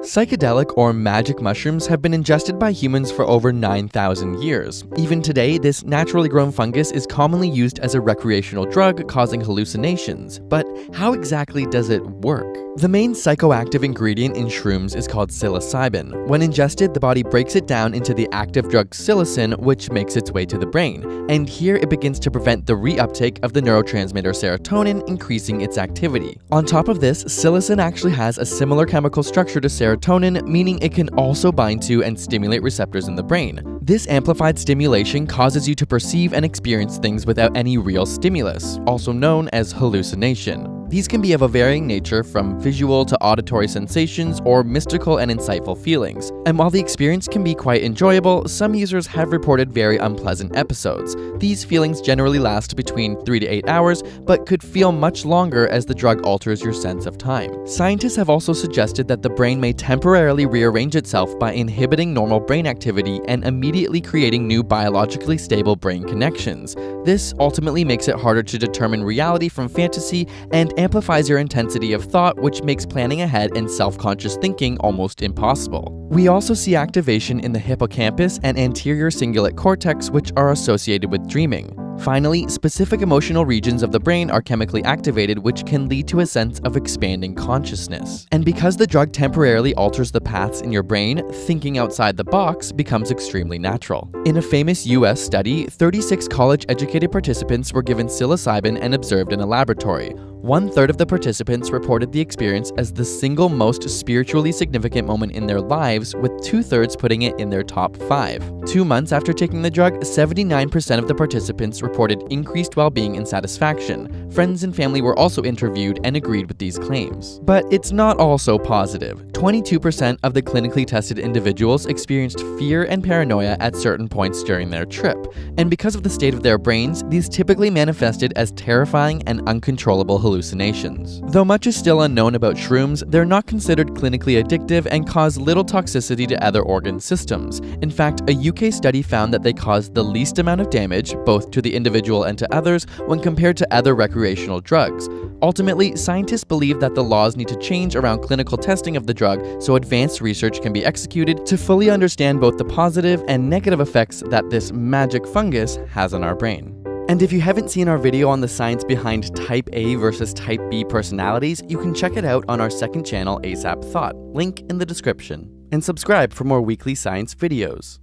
Psychedelic or magic mushrooms have been ingested by humans for over 9,000 years. Even today, this naturally grown fungus is commonly used as a recreational drug, causing hallucinations. But how exactly does it work? The main psychoactive ingredient in shrooms is called psilocybin. When ingested, the body breaks it down into the active drug psilocin, which makes its way to the brain. And here it begins to prevent the reuptake of the neurotransmitter serotonin, increasing its activity. On top of this, psilocin actually has a similar chemical structure to serotonin, meaning it can also bind to and stimulate receptors in the brain. This amplified stimulation causes you to perceive and experience things without any real stimulus, also known as hallucination. These can be of a varying nature, from visual to auditory sensations or mystical and insightful feelings. And while the experience can be quite enjoyable, some users have reported very unpleasant episodes. These feelings generally last between 3 to 8 hours, but could feel much longer as the drug alters your sense of time. Scientists have also suggested that the brain may temporarily rearrange itself by inhibiting normal brain activity and immediately creating new biologically stable brain connections. This ultimately makes it harder to determine reality from fantasy and amplifies your intensity of thought, which makes planning ahead and self-conscious thinking almost impossible. We also see activation in the hippocampus and anterior cingulate cortex, which are associated with dreaming. Finally, specific emotional regions of the brain are chemically activated, which can lead to a sense of expanding consciousness. And because the drug temporarily alters the paths in your brain, thinking outside the box becomes extremely natural. In a famous US study, 36 college-educated participants were given psilocybin and observed in a laboratory. 1/3 of the participants reported the experience as the single most spiritually significant moment in their lives, with 2/3 putting it in their top 5. 2 months after taking the drug, 79% of the participants reported increased well-being and satisfaction. Friends and family were also interviewed and agreed with these claims. But it's not all so positive. 22% of the clinically tested individuals experienced fear and paranoia at certain points during their trip. And because of the state of their brains, these typically manifested as terrifying and uncontrollable hallucinations. Though much is still unknown about shrooms, they're not considered clinically addictive and cause little toxicity to other organ systems. In fact, a UK study found that they caused the least amount of damage, both to the individual and to others, when compared to other recreational drugs. Ultimately, scientists believe that the laws need to change around clinical testing of the drug so advanced research can be executed to fully understand both the positive and negative effects that this magic fungus has on our brain. And if you haven't seen our video on the science behind Type A versus Type B personalities, you can check it out on our second channel, ASAP Thought, link in the description. And subscribe for more weekly science videos.